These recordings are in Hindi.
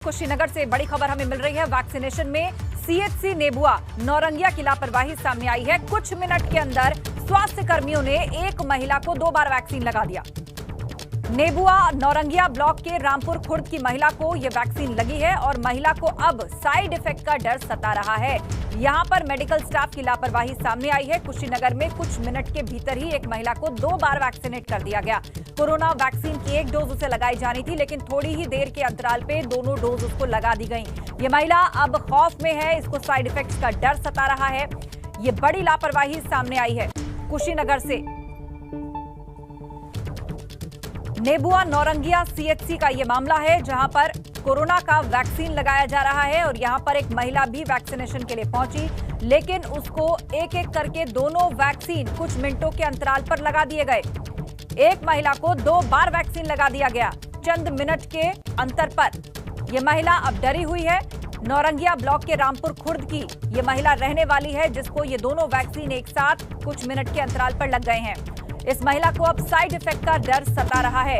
कुशीनगर से बड़ी खबर हमें मिल रही है। वैक्सीनेशन में सीएचसी नेबुआ नौरंगिया की लापरवाही सामने आई है। कुछ मिनट के अंदर स्वास्थ्य कर्मियों ने एक महिला को 2 बार वैक्सीन लगा दिया। नेबुआ नौरंगिया ब्लॉक के रामपुर खुर्द की महिला को यह वैक्सीन लगी है और महिला को अब साइड इफेक्ट का डर सता रहा है। यहां पर मेडिकल स्टाफ की लापरवाही सामने आई है। कुशीनगर में कुछ मिनट के भीतर ही एक महिला को 2 बार वैक्सीनेट कर दिया गया। कोरोना वैक्सीन की 1 डोज उसे लगाई जानी थी, लेकिन थोड़ी ही देर के अंतराल पे दोनों डोज उसको लगा दी गई। ये महिला अब खौफ में है, इसको साइड इफेक्ट्स का डर सता रहा है। ये बड़ी लापरवाही सामने आई है कुशीनगर से। नेबुआ नौरंगिया सीएचसी का यह मामला है, जहां पर कोरोना का वैक्सीन लगाया जा रहा है और यहां पर एक महिला भी वैक्सीनेशन के लिए पहुंची, लेकिन उसको एक एक करके दोनों वैक्सीन कुछ मिनटों के अंतराल पर लगा दिए गए। एक महिला को 2 बार वैक्सीन लगा दिया गया चंद मिनट के अंतर पर। यह महिला अब डरी हुई है। नौरंगिया ब्लॉक के रामपुर खुर्द की यह महिला रहने वाली है, जिसको ये दोनों वैक्सीन एक साथ कुछ मिनट के अंतराल पर लग गए हैं। इस महिला को अब साइड इफेक्ट का डर सता रहा है।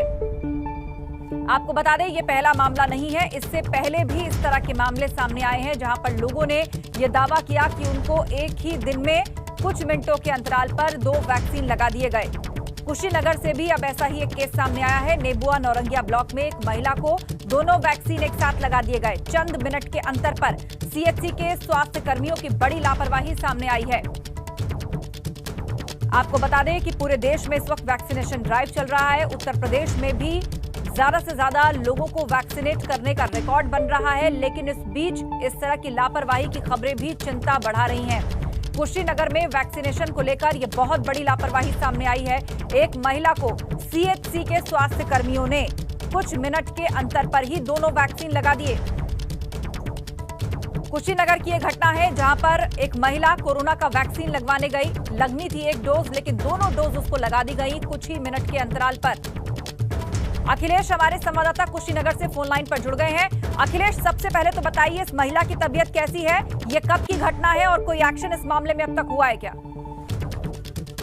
आपको बता दें, ये पहला मामला नहीं है। इससे पहले भी इस तरह के मामले सामने आए हैं, जहां पर लोगों ने यह दावा किया कि उनको एक ही दिन में कुछ मिनटों के अंतराल पर 2 वैक्सीन लगा दिए गए। कुशीनगर से भी अब ऐसा ही एक केस सामने आया है। नेबुआ नौरंगिया ब्लॉक में एक महिला को दोनों वैक्सीन एक साथ लगा दिए गए चंद मिनट के अंतर पर। सीएचसी के स्वास्थ्य कर्मियों की बड़ी लापरवाही सामने आई है। आपको बता दें कि पूरे देश में इस वक्त वैक्सीनेशन ड्राइव चल रहा है। उत्तर प्रदेश में भी ज्यादा से ज्यादा लोगों को वैक्सीनेट करने का रिकॉर्ड बन रहा है, लेकिन इस बीच इस तरह की लापरवाही की खबरें भी चिंता बढ़ा रही हैं। कुशीनगर में वैक्सीनेशन को लेकर यह बहुत बड़ी लापरवाही सामने आई है। एक महिला को सीएचसी के स्वास्थ्य कर्मियों ने कुछ मिनट के अंतर पर ही दोनों वैक्सीन लगा दिए। कुशीनगर की यह घटना है, जहां पर एक महिला कोरोना का वैक्सीन लगवाने गई। लगनी थी 1 डोज, लेकिन दोनों डोज उसको लगा दी गई कुछ ही मिनट के अंतराल पर। अखिलेश हमारे संवाददाता कुशीनगर से फोन लाइन पर जुड़ गए हैं। अखिलेश, सबसे पहले तो बताइए, इस महिला की तबीयत कैसी है, ये कब की घटना है और कोई एक्शन इस मामले में अब तक हुआ है क्या?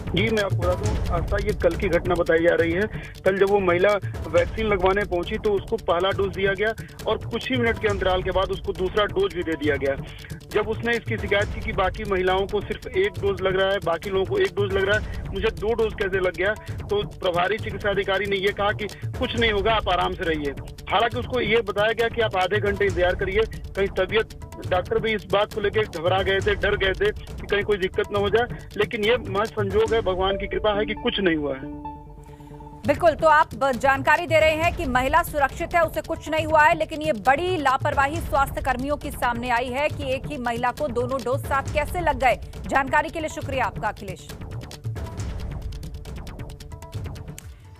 जी, मैं आपको बता दूं, आस्था, ये कल की घटना बताई जा रही है। कल जब वो महिला वैक्सीन लगवाने पहुंची तो उसको पहला डोज दिया गया और कुछ ही मिनट के अंतराल के बाद उसको दूसरा डोज भी दे दिया गया। जब उसने इसकी शिकायत की कि बाकी महिलाओं को सिर्फ 1 डोज लग रहा है, बाकी लोगों को 1 डोज लग रहा है, मुझे 2 डोज कैसे लग गया, तो प्रभारी चिकित्सा अधिकारी ने ये कहा कि कुछ नहीं होगा, आप आराम से रहिए। हालांकि उसको ये बताया गया कि आप आधे घंटे इंतजार करिए, कहीं तबीयत, डॉक्टर भी इस बात को लेकर घबरा गए थे, डर गए थे कि कहीं कोई दिक्कत न हो जाए, लेकिन ये महज संजोग है, भगवान की कृपा है कि कुछ नहीं हुआ है। बिल्कुल, तो आप जानकारी दे रहे हैं कि महिला सुरक्षित है, उसे कुछ नहीं हुआ है, लेकिन ये बड़ी लापरवाही स्वास्थ्य कर्मियों की सामने आई है कि एक ही महिला को दोनों डोज साथ कैसे लग गए। जानकारी के लिए शुक्रिया आपका अखिलेश।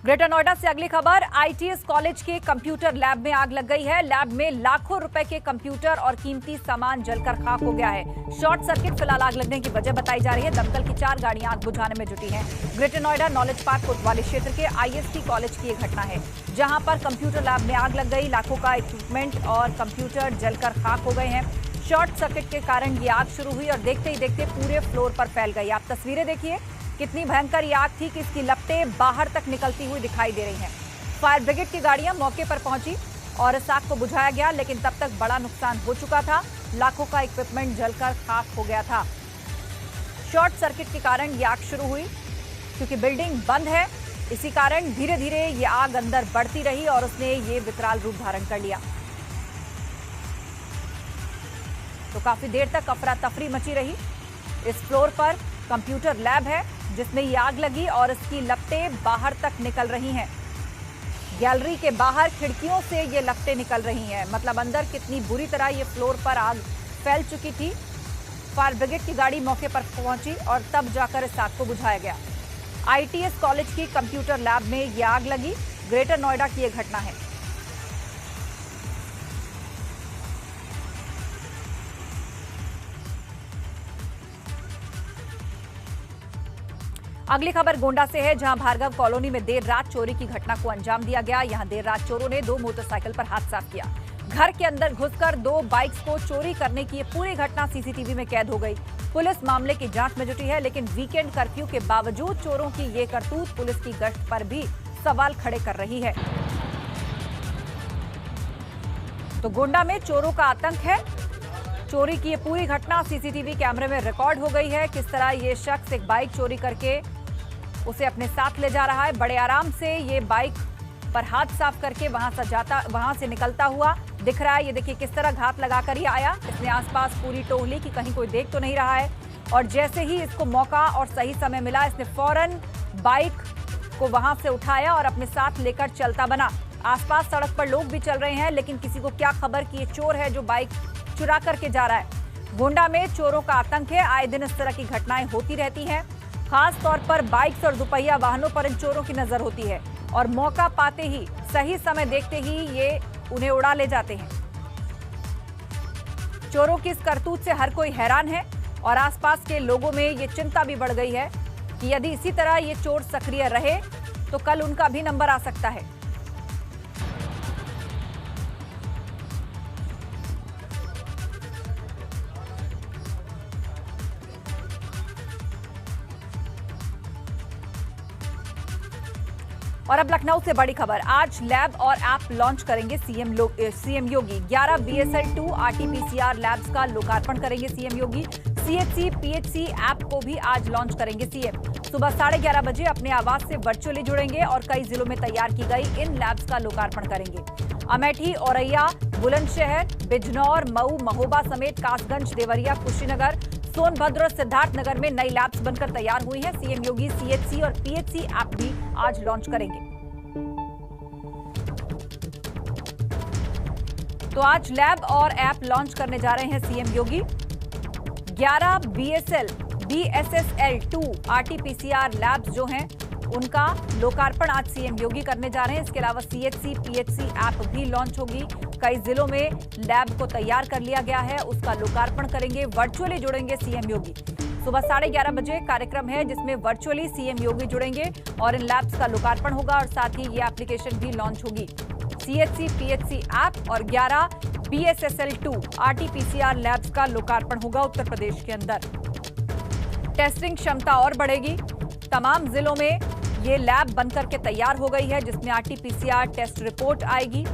ग्रेटर नोएडा से अगली खबर, आईटीएस कॉलेज के कंप्यूटर लैब में आग लग गई है। लैब में लाखों रुपए के कंप्यूटर और कीमती सामान जलकर खाक हो गया है। शॉर्ट सर्किट फिलहाल आग लगने की वजह बताई जा रही है। दमकल की 4 गाड़ियां आग बुझाने में जुटी हैं। ग्रेटर नोएडा नॉलेज पार्क कोतवाली क्षेत्र के आईएसटी कॉलेज की यह घटना है, जहां पर कंप्यूटर लैब में आग लग गई। लाखों का इक्विपमेंट और कंप्यूटर जलकर खाक हो गए हैं। शॉर्ट सर्किट के कारण ये आग शुरू हुई और देखते ही देखते पूरे फ्लोर पर फैल गई। आप तस्वीरें देखिए, कितनी भयंकर ये आग थी कि इसकी लपटें बाहर तक निकलती हुई दिखाई दे रही हैं। फायर ब्रिगेड की गाड़ियां मौके पर पहुंची और इस आग को बुझाया गया, लेकिन तब तक बड़ा नुकसान हो चुका था। लाखों का इक्विपमेंट जलकर खाक हो गया था। शॉर्ट सर्किट के कारण ये आग शुरू हुई, क्योंकि बिल्डिंग बंद है। इसी कारण धीरे धीरे ये आग अंदर बढ़ती रही और उसने ये विकराल रूप धारण कर लिया। तो काफी देर तक अफरा तफरी मची रही। इस फ्लोर पर कंप्यूटर लैब है, जिसमें ये आग लगी और इसकी लपटें बाहर तक निकल रही हैं। गैलरी के बाहर खिड़कियों से ये लपटें निकल रही हैं। मतलब अंदर कितनी बुरी तरह ये फ्लोर पर आग फैल चुकी थी। फायर ब्रिगेड की गाड़ी मौके पर पहुंची और तब जाकर इस आग को बुझाया गया। आईटीएस कॉलेज की कंप्यूटर लैब में ये आग लगी। ग्रेटर नोएडा की यह घटना है। अगली खबर गोंडा से है, जहां भार्गव कॉलोनी में देर रात चोरी की घटना को अंजाम दिया गया। यहां देर रात चोरों ने 2 मोटरसाइकिल पर हाथ साफ किया। घर के अंदर घुसकर 2 बाइक्स को चोरी करने की ये पूरी घटना सीसीटीवी में कैद हो गई। पुलिस मामले की जांच में जुटी है, लेकिन वीकेंड कर्फ्यू के बावजूद चोरों की ये करतूत पुलिस की गश्त पर भी सवाल खड़े कर रही है। तो गोंडा में चोरों का आतंक है। चोरी की ये पूरी घटना सीसीटीवी कैमरे में रिकॉर्ड हो गई है। किस तरह ये शख्स एक बाइक चोरी करके उसे अपने साथ ले जा रहा है। बड़े आराम से ये बाइक पर हाथ साफ करके वहां से निकलता हुआ दिख रहा है। ये देखिए किस तरह घात लगाकर ही आया। इसने आसपास पूरी टोहली की कहीं कोई देख तो नहीं रहा है, और जैसे ही इसको मौका और सही समय मिला, इसने फौरन बाइक को वहां से उठाया और अपने साथ लेकर चलता बना। आसपास सड़क पर लोग भी चल रहे हैं, लेकिन किसी को क्या खबर कि ये चोर है जो बाइक चुरा करके जा रहा है। गोंडा में चोरों का आतंक है। आए दिन इस तरह की घटनाएं होती रहती हैं। खास तौर पर बाइक्स और दुपहिया वाहनों पर इन चोरों की नजर होती है, और मौका पाते ही, सही समय देखते ही ये उन्हें उड़ा ले जाते हैं। चोरों की इस करतूत से हर कोई हैरान है, और आसपास के लोगों में ये चिंता भी बढ़ गई है कि यदि इसी तरह ये चोर सक्रिय रहे तो कल उनका भी नंबर आ सकता है। और अब लखनऊ से बड़ी खबर। आज लैब और ऐप लॉन्च करेंगे सीएम योगी। 11 BSL-2 RT-PCR लैब्स का लोकार्पण करेंगे सीएम योगी। CHC PHC ऐप को भी आज लॉन्च करेंगे सीएम। सुबह 11:30 बजे अपने आवास से वर्चुअली जुड़ेंगे और कई जिलों में तैयार की गई इन लैब्स का लोकार्पण करेंगे। अमेठी, औरैया, बुलंदशहर, बिजनौर, मऊ, महोबा समेत कासगंज, देवरिया, कुशीनगर, सोनभद्र और सिद्धार्थनगर में नई लैब्स बनकर तैयार हुई हैं। सीएम योगी CHC और PHC ऐप भी आज लॉन्च करेंगे। तो आज लैब और ऐप लॉन्च करने जा रहे हैं सीएम योगी। 11 BSL-2 RT-PCR लैब्स जो हैं उनका लोकार्पण आज सीएम योगी करने जा रहे हैं। इसके अलावा CHC PHC ऐप भी लॉन्च होगी। कई जिलों में लैब को तैयार कर लिया गया है, उसका लोकार्पण करेंगे। वर्चुअली जुड़ेंगे सीएम योगी। सुबह 11:30 बजे कार्यक्रम है जिसमें वर्चुअली सीएम योगी जुड़ेंगे और इन लैब्स का लोकार्पण होगा, और साथ ही ये एप्लीकेशन भी लॉन्च होगी। CHC PHC ऐप और 11 BSL-2 RT-PCR लैब्स का लोकार्पण होगा उत्तर प्रदेश के अंदर। टेस्टिंग क्षमता और बढ़ेगी। तमाम जिलों में ये लैब बनकर के तैयार हो गई है, जिसमें RT-PCR टेस्ट रिपोर्ट आएगी,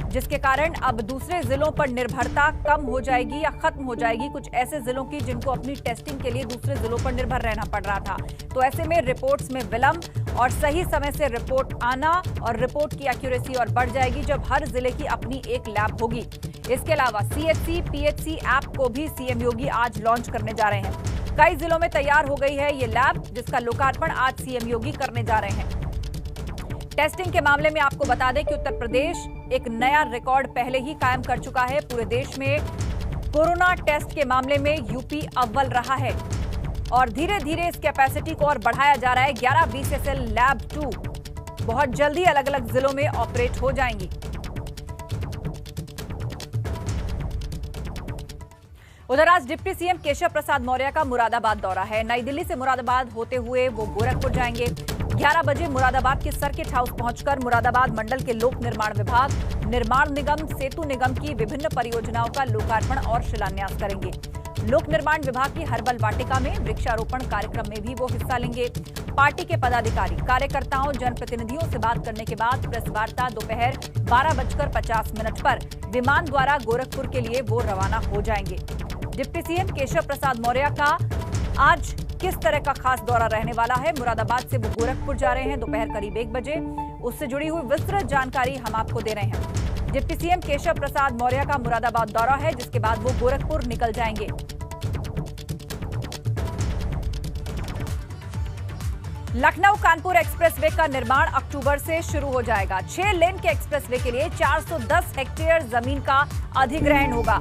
जिसके कारण अब दूसरे जिलों पर निर्भरता कम हो जाएगी या खत्म हो जाएगी। कुछ ऐसे जिलों की जिनको अपनी टेस्टिंग के लिए दूसरे जिलों पर निर्भर रहना पड़ रहा था, तो ऐसे में रिपोर्ट्स में विलंब और सही समय से रिपोर्ट आना और रिपोर्ट की एक्यूरेसी और बढ़ जाएगी जब हर जिले की अपनी एक लैब होगी। इसके अलावा CHC PHC ऐप को भी सीएम योगी आज लॉन्च करने जा रहे हैं। कई जिलों में तैयार हो गई है ये लैब, जिसका लोकार्पण आज सीएम योगी करने जा रहे हैं। टेस्टिंग के मामले में आपको बता दें कि उत्तर प्रदेश एक नया रिकॉर्ड पहले ही कायम कर चुका है। पूरे देश में कोरोना टेस्ट के मामले में यूपी अव्वल रहा है, और धीरे धीरे इस कैपेसिटी को और बढ़ाया जा रहा है। 11 BSL लैब 2 बहुत जल्दी अलग अलग जिलों में ऑपरेट हो जाएंगी। उधर आज डिप्टी सीएम केशव प्रसाद मौर्य का मुरादाबाद दौरा है। नई दिल्ली से मुरादाबाद होते हुए वो गोरखपुर जाएंगे। 11 बजे मुरादाबाद के सर्किट हाउस पहुंचकर मुरादाबाद मंडल के लोक निर्माण विभाग, निर्माण निगम, सेतु निगम की विभिन्न परियोजनाओं का लोकार्पण और शिलान्यास करेंगे। लोक निर्माण विभाग की हर्बल वाटिका में वृक्षारोपण कार्यक्रम में भी वो हिस्सा लेंगे। पार्टी के पदाधिकारी, कार्यकर्ताओं, जनप्रतिनिधियों से बात करने के बाद प्रेस वार्ता दोपहर 12:50 पर विमान द्वारा गोरखपुर के लिए वो रवाना हो जाएंगे। डिप्टी सीएम केशव प्रसाद मौर्य का आज किस तरह का खास दौरा रहने वाला है, मुरादाबाद से वो गोरखपुर जा रहे हैं दोपहर करीब 1 बजे, उससे जुड़ी हुई विस्तृत जानकारी हम आपको दे रहे हैं। डिप्टी सीएम केशव प्रसाद मौर्य का मुरादाबाद दौरा है, जिसके बाद वो गोरखपुर निकल जाएंगे। लखनऊ कानपुर एक्सप्रेसवे का निर्माण अक्टूबर से शुरू हो जाएगा। 6 लेन के एक्सप्रेसवे के लिए 410 हेक्टेयर जमीन का अधिग्रहण होगा।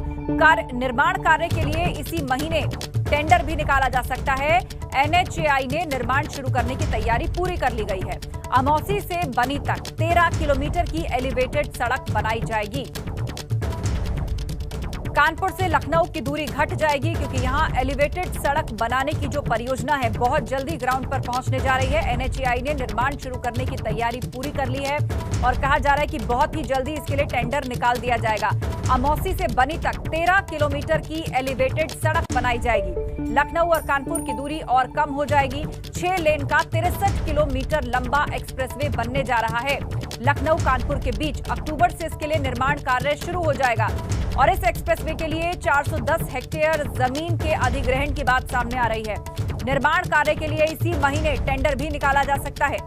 निर्माण कार्य के लिए इसी महीने टेंडर भी निकाला जा सकता है। NHAI ने निर्माण शुरू करने की तैयारी पूरी कर ली गई है। अमौसी से बनी तक 13 किलोमीटर की एलिवेटेड सड़क बनाई जाएगी। कानपुर से लखनऊ की दूरी घट जाएगी, क्योंकि यहां एलिवेटेड सड़क बनाने की जो परियोजना है बहुत जल्दी ग्राउंड पर पहुंचने जा रही है। NHAI ने निर्माण शुरू करने की तैयारी पूरी कर ली है और कहा जा रहा है कि बहुत ही जल्दी इसके लिए टेंडर निकाल दिया जाएगा। अमौसी से बनी तक 13 किलोमीटर की एलिवेटेड सड़क बनाई जाएगी। लखनऊ और कानपुर की दूरी और कम हो जाएगी। 6 लेन का 63 किलोमीटर लंबा एक्सप्रेसवे बनने जा रहा है। लखनऊ कानपुर के बीच अक्टूबर से इसके लिए निर्माण कार्य शुरू हो जाएगा और इस एक्सप्रेसवे के लिए 410 हेक्टेयर जमीन के अधिग्रहण की बात सामने आ रही है। निर्माण कार्य के लिए इसी महीने टेंडर भी निकाला जा सकता है।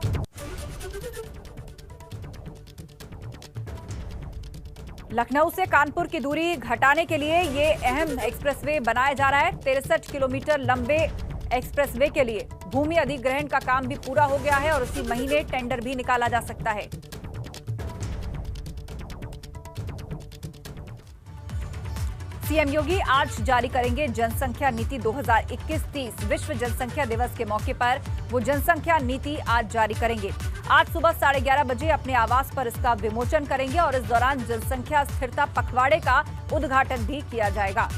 लखनऊ से कानपुर की दूरी घटाने के लिए ये अहम एक्सप्रेसवे बनाया जा रहा है। 63 किलोमीटर लंबे एक्सप्रेसवे के लिए भूमि अधिग्रहण का काम भी पूरा हो गया है और उसी महीने टेंडर भी निकाला जा सकता है। सीएम योगी आज जारी करेंगे जनसंख्या नीति 2021-30। विश्व जनसंख्या दिवस के मौके पर वो जनसंख्या नीति आज जारी करेंगे। आज सुबह 11:30 बजे अपने आवास पर इसका विमोचन करेंगे और इस दौरान जनसंख्या स्थिरता पखवाड़े का उद्घाटन भी किया जाएगा।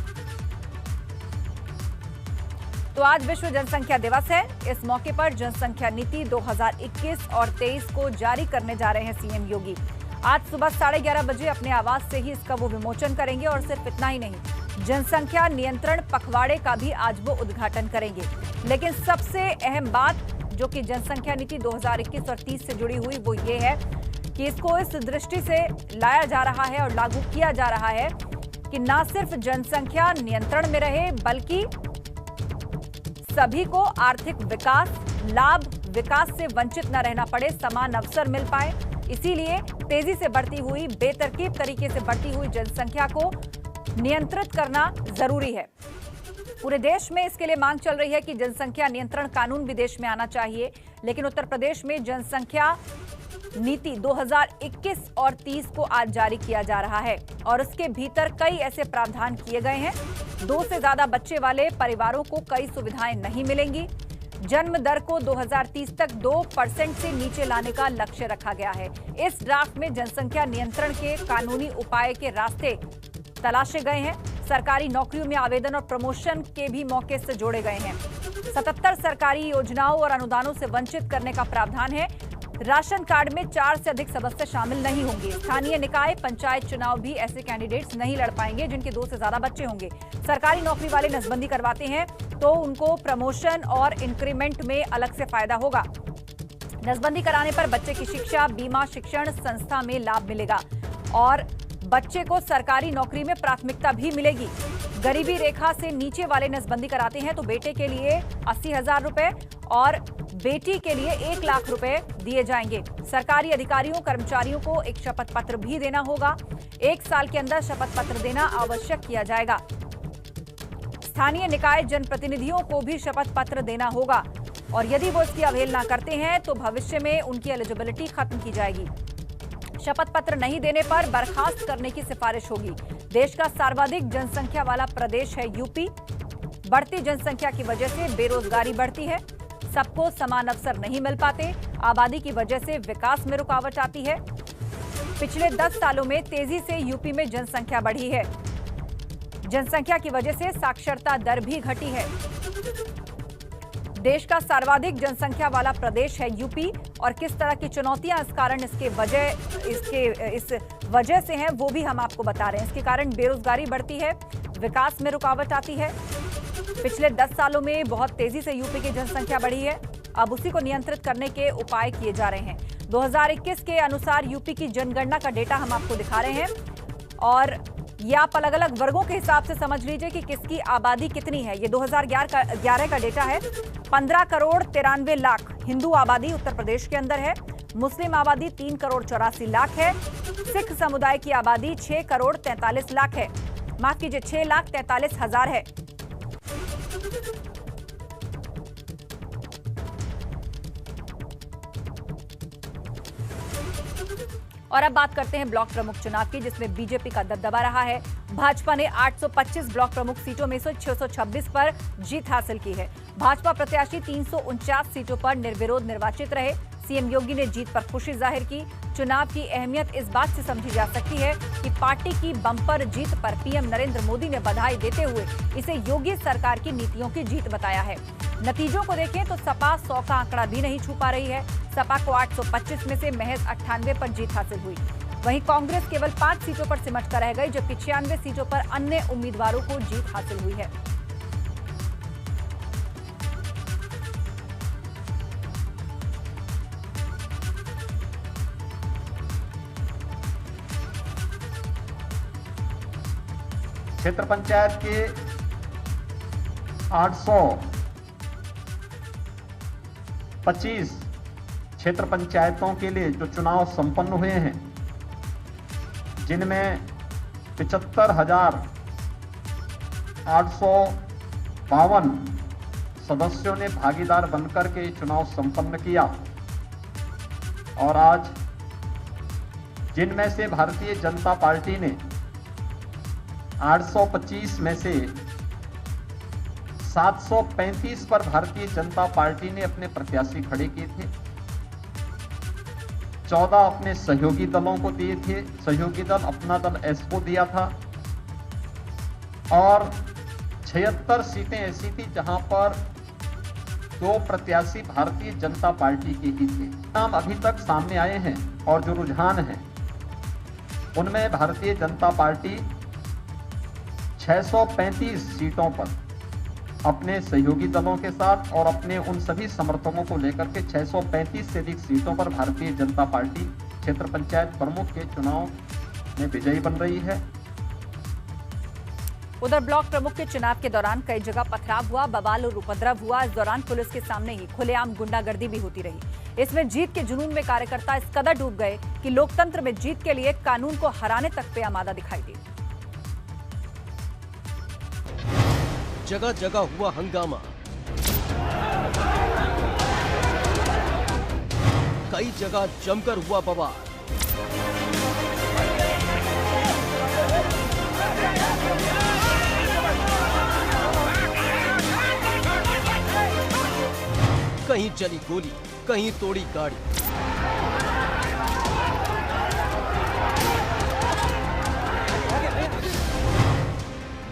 तो आज विश्व जनसंख्या दिवस है। इस मौके पर जनसंख्या नीति 2021 और 23 को जारी करने जा रहे हैं सीएम योगी। आज सुबह 11:30 बजे अपने आवास से ही इसका वो विमोचन करेंगे और सिर्फ इतना ही नहीं, जनसंख्या नियंत्रण पखवाड़े का भी आज वो उद्घाटन करेंगे। लेकिन सबसे अहम बात जो कि जनसंख्या नीति 2021 और 30 से जुड़ी हुई वो ये है कि इसको इस दृष्टि से लाया जा रहा है और लागू किया जा रहा है कि न सिर्फ जनसंख्या नियंत्रण में रहे बल्कि सभी को आर्थिक विकास, लाभ, विकास से वंचित न रहना पड़े, समान अवसर मिल पाए। इसीलिए तेजी से बढ़ती हुई, बेतरतीब तरीके से बढ़ती हुई जनसंख्या को नियंत्रित करना जरूरी है। पूरे देश में इसके लिए मांग चल रही है कि जनसंख्या नियंत्रण कानून भी देश में आना चाहिए। लेकिन उत्तर प्रदेश में जनसंख्या नीति 2021 और 30 को आज जारी किया जा रहा है और उसके भीतर कई ऐसे प्रावधान किए गए हैं। 2 से ज्यादा बच्चे वाले परिवारों को कई सुविधाएं नहीं मिलेंगी। जन्म दर को 2030 तक 2% से नीचे लाने का लक्ष्य रखा गया है। इस ड्राफ्ट में जनसंख्या नियंत्रण के कानूनी उपाय के रास्ते तलाशे गए हैं। सरकारी नौकरियों में आवेदन और प्रमोशन के भी मौके से जोड़े गए हैं। 77 सरकारी योजनाओं और अनुदानों से वंचित करने का प्रावधान है। राशन कार्ड में 4 से अधिक सदस्य शामिल नहीं होंगे। स्थानीय निकाय, पंचायत चुनाव भी ऐसे कैंडिडेट्स नहीं लड़ पाएंगे जिनके 2 से ज्यादा बच्चे होंगे। सरकारी नौकरी वाले नसबंदी करवाते हैं तो उनको प्रमोशन और इंक्रीमेंट में अलग से फायदा होगा। नसबंदी कराने पर बच्चे की शिक्षा, बीमा, शिक्षण संस्था में लाभ मिलेगा और बच्चे को सरकारी नौकरी में प्राथमिकता भी मिलेगी। गरीबी रेखा से नीचे वाले नसबंदी कराते हैं तो बेटे के लिए 80,000 रुपए और बेटी के लिए 1 लाख रुपए दिए जाएंगे। सरकारी अधिकारियों, कर्मचारियों को एक शपथ पत्र भी देना होगा। 1 साल के अंदर शपथ पत्र देना आवश्यक किया जाएगा। स्थानीय निकाय जनप्रतिनिधियों को भी शपथ पत्र देना होगा और यदि वो इसकी अवहेलना करते हैं तो भविष्य में उनकी एलिजिबिलिटी खत्म की जाएगी। शपथ पत्र नहीं देने पर बर्खास्त करने की सिफारिश होगी। देश का सर्वाधिक जनसंख्या वाला प्रदेश है यूपी। बढ़ती जनसंख्या की वजह से बेरोजगारी बढ़ती है, सबको समान अवसर नहीं मिल पाते, आबादी की वजह से विकास में रुकावट आती है। पिछले 10 सालों में तेजी से यूपी में जनसंख्या बढ़ी है। जनसंख्या की वजह से साक्षरता दर भी घटी है। देश का सर्वाधिक जनसंख्या वाला प्रदेश है यूपी और किस तरह की चुनौतियां इस कारण इस वजह से हैं वो भी हम आपको बता रहे हैं। इसके कारण बेरोजगारी बढ़ती है, विकास में रुकावट आती है। पिछले 10 सालों में बहुत तेजी से यूपी की जनसंख्या बढ़ी है। अब उसी को नियंत्रित करने के उपाय किए जा रहे हैं। 2021 के अनुसार यूपी की जनगणना का डेटा हम आपको दिखा रहे हैं और ये आप अलग अलग वर्गों के हिसाब से समझ लीजिए कि किसकी आबादी कितनी है। ये 2011 का डेटा है। 15 करोड़ 93 लाख हिंदू आबादी उत्तर प्रदेश के अंदर है। मुस्लिम आबादी 3 करोड़ 84 लाख है। सिख समुदाय की आबादी 6 करोड़ 43 लाख है। माफ कीजिए, 6,43,000 है। और अब बात करते हैं ब्लॉक प्रमुख चुनाव की, जिसमें बीजेपी का दबदबा रहा है। भाजपा ने 825 ब्लॉक प्रमुख सीटों में से 626 पर जीत हासिल की है। भाजपा प्रत्याशी 349 सीटों पर निर्विरोध निर्वाचित रहे। सीएम योगी ने जीत पर खुशी जाहिर की। चुनाव की अहमियत इस बात से समझी जा सकती है कि पार्टी की बम्पर जीत पर पीएम नरेंद्र मोदी ने बधाई देते हुए इसे योगी सरकार की नीतियों की जीत बताया है। नतीजों को देखें तो सपा 100 का आंकड़ा भी नहीं छू पा रही है। सपा को 825 में से महज 98 पर जीत हासिल हुई। वहीं कांग्रेस केवल 5 सीटों पर सिमट कर रह गई, जबकि 96 सीटों पर अन्य उम्मीदवारों को जीत हासिल हुई है। क्षेत्र पंचायत के 825 क्षेत्र पंचायतों के लिए जो चुनाव संपन्न हुए हैं, जिनमें 75,852 सदस्यों ने भागीदार बनकर के चुनाव संपन्न किया। और आज जिनमें से भारतीय जनता पार्टी ने 825 में से 735 पर भारतीय जनता पार्टी ने अपने प्रत्याशी खड़े किए थे, 14 अपने सहयोगी दलों को दिए थे, सहयोगी दल अपना दल एस को दिया था, और 76 सीटें ऐसी थी जहां पर 2 प्रत्याशी भारतीय जनता पार्टी के ही थे। नाम अभी तक सामने आए हैं और जो रुझान है उनमें भारतीय जनता पार्टी 635 सीटों पर अपने सहयोगी दलों के साथ और अपने उन सभी समर्थकों को लेकर के 635 से अधिक सीटों पर भारतीय जनता पार्टी क्षेत्र पंचायत प्रमुख के चुनाव में विजयी बन रही है। उधर ब्लॉक प्रमुख के चुनाव के दौरान कई जगह पथराव हुआ, बवाल और उपद्रव हुआ। इस दौरान पुलिस के सामने ही खुलेआम गुंडागर्दी भी होती रही। इसमें जीत के जुनून में कार्यकर्ता इस कदर डूब गए कि लोकतंत्र में जीत के लिए कानून को हराने तक पे आमादा दिखाई दिए। जगह जगह हुआ हंगामा, कई जगह जमकर हुआ बवाल। कहीं चली गोली, कहीं तोड़ी गाड़ी।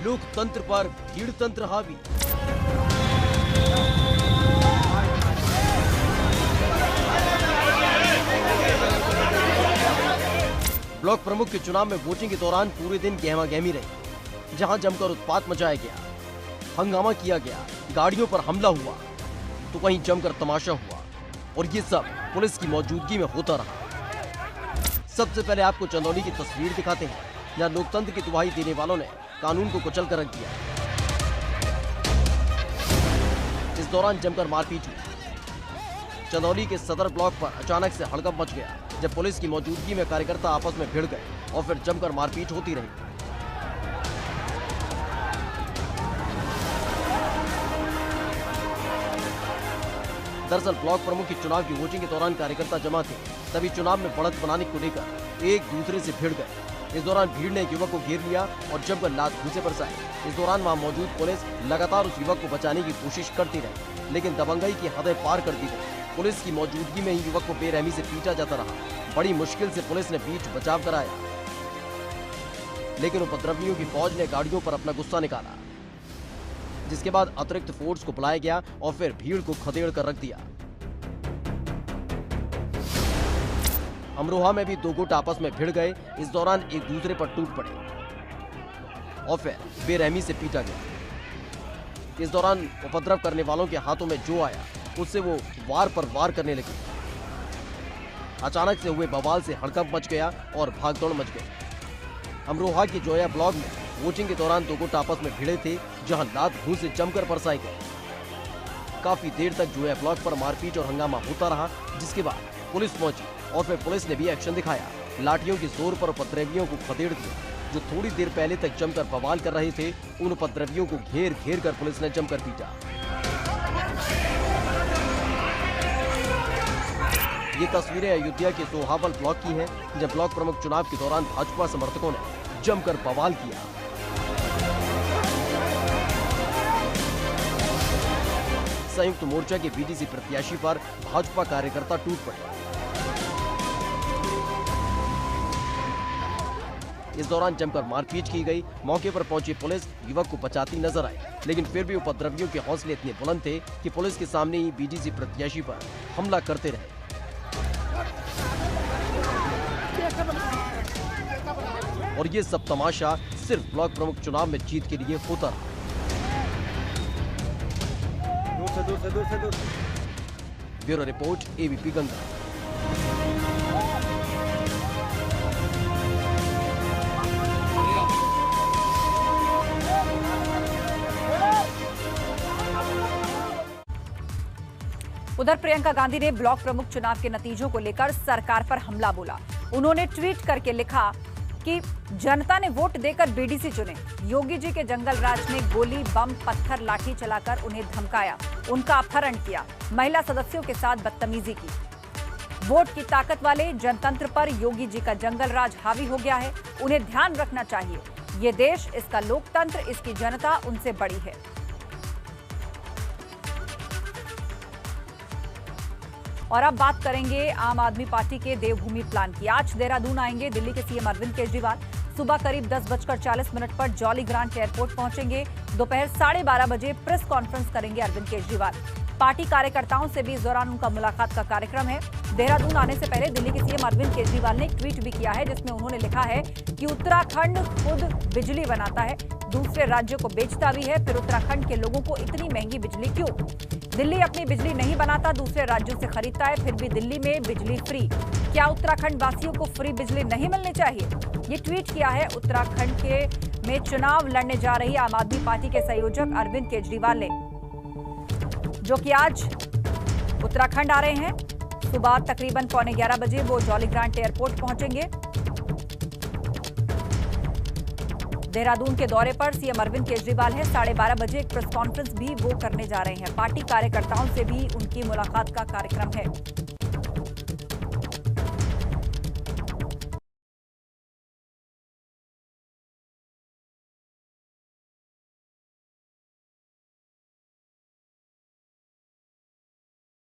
लोकतंत्र पर भीड़ तंत्र हावी। ब्लॉक प्रमुख के चुनाव में वोटिंग के दौरान पूरे दिन गहमा-गहमी रही, जहां जमकर उत्पात मचाया गया, हंगामा किया गया, गाड़ियों पर हमला हुआ तो कहीं जमकर तमाशा हुआ, और ये सब पुलिस की मौजूदगी में होता रहा। सबसे पहले आपको चंदौली की तस्वीर दिखाते हैं, जहां लोकतंत्र की दुहाई देने वालों ने कानून को कुचल कर रख दिया। इस दौरान जमकर मारपीट हुई। चंदौली के सदर ब्लॉक पर अचानक से हड़कंप मच गया, जब पुलिस की मौजूदगी में कार्यकर्ता आपस में भिड़ गए और फिर जमकर मारपीट होती रही। दरअसल ब्लॉक प्रमुख के चुनाव की वोटिंग के दौरान कार्यकर्ता जमा थे, तभी चुनाव में बढ़त बनाने को लेकर एक दूसरे से भिड़ गए। इस दौरान भीड़ ने एक युवक को घेर लिया और जमकर लात घूंसे बरसाए। इस दौरान वहां मौजूद पुलिस लगातार उस युवक को बचाने की कोशिश करती रही, लेकिन दबंगई की हदें पार कर दी गई। पुलिस की मौजूदगी में ही युवक को बेरहमी से पीटा जाता रहा। बड़ी मुश्किल से पुलिस ने बीच बचाव कराया, लेकिन उपद्रवियों की फौज ने गाड़ियों पर अपना गुस्सा निकाला, जिसके बाद अतिरिक्त फोर्स को बुलाया गया और फिर भीड़ को खदेड़ कर रख दिया। अमरोहा में भी 2 गुट आपस में भिड़ गए। इस दौरान एक दूसरे पर टूट पड़े और फिर बेरहमी से पीटा गया। इस दौरान उपद्रव करने वालों के हाथों में जो आया उससे वो वार पर वार करने लगे। अचानक से हुए बवाल से हड़कंप मच गया और भागदौड़ मच गई। अमरोहा के जोया ब्लॉक में वोटिंग के दौरान 2 गुट आपस में भिड़े थे, जहां लात घूंसे जमकर बरसाए गए। काफी देर तक जोया ब्लॉक पर मारपीट और हंगामा होता रहा, जिसके बाद पुलिस पहुंची और फिर पुलिस ने भी एक्शन दिखाया। लाठियों के जोर पर उपद्रवियों को खदेड़ दिया। जो थोड़ी देर पहले तक जमकर बवाल कर रहे थे, उन उपद्रवियों को घेर घेर कर पुलिस ने जमकर पीटा। ये तस्वीरें अयोध्या के सोहावल ब्लॉक की हैं, जब ब्लॉक प्रमुख चुनाव के दौरान भाजपा समर्थकों ने जमकर बवाल किया। संयुक्त मोर्चा के बीडीसी प्रत्याशी पर भाजपा कार्यकर्ता टूट पड़े। इस दौरान जमकर मारपीट की गई। मौके पर पहुंची पुलिस युवक को बचाती नजर आई, लेकिन फिर भी उपद्रवियों के हौसले इतने बुलंद थे कि पुलिस के सामने ही बीडीसी प्रत्याशी पर हमला करते रहे। और ये सब तमाशा सिर्फ ब्लॉक प्रमुख चुनाव में जीत के लिए होता रहा। दूर से। Bureau report, ABP Ganga. उधर प्रियंका गांधी ने ब्लॉक प्रमुख चुनाव के नतीजों को लेकर सरकार पर हमला बोला। उन्होंने ट्वीट करके लिखा कि जनता ने वोट देकर बीडीसी चुने। योगी जी के जंगल राज ने गोली, बम, पत्थर, लाठी चलाकर उन्हें धमकाया, उनका अपहरण किया, महिला सदस्यों के साथ बदतमीजी की। वोट की ताकत वाले जनतंत्र पर योगी जी का जंगल राज हावी हो गया है। उन्हें ध्यान रखना चाहिए। ये देश, इसका लोकतंत्र, इसकी जनता उनसे बड़ी है। और अब बात करेंगे आम आदमी पार्टी के देवभूमि प्लान की। आज देहरादून आएंगे दिल्ली के सीएम अरविंद केजरीवाल। सुबह करीब 10:40 पर जॉली ग्रांट एयरपोर्ट पहुंचेंगे। दोपहर 12:30 बजे प्रेस कॉन्फ्रेंस करेंगे अरविंद केजरीवाल। पार्टी कार्यकर्ताओं से भी इस दौरान उनका मुलाकात का कार्यक्रम है। देहरादून आने से पहले दिल्ली के सीएम अरविंद केजरीवाल ने एक ट्वीट भी किया है, जिसमें उन्होंने लिखा है कि उत्तराखंड खुद बिजली बनाता है, दूसरे राज्यों को बेचता भी है, फिर उत्तराखंड के लोगों को इतनी महंगी बिजली क्यों? दिल्ली अपनी बिजली नहीं बनाता, दूसरे राज्यों से खरीदता है, फिर भी दिल्ली में बिजली फ्री। क्या उत्तराखंड वासियों को फ्री बिजली नहीं मिलनी चाहिए? ये ट्वीट किया है उत्तराखंड में चुनाव लड़ने जा रही आम आदमी पार्टी के संयोजक अरविंद केजरीवाल ने, जो कि आज उत्तराखंड आ रहे हैं। सुबह तकरीबन 11:15 बजे वो जॉली ग्रांट एयरपोर्ट पहुंचेंगे। देहरादून के दौरे पर सीएम अरविंद केजरीवाल है। 12:30 बजे एक प्रेस कॉन्फ्रेंस भी वो करने जा रहे हैं। पार्टी कार्यकर्ताओं से भी उनकी मुलाकात का कार्यक्रम है।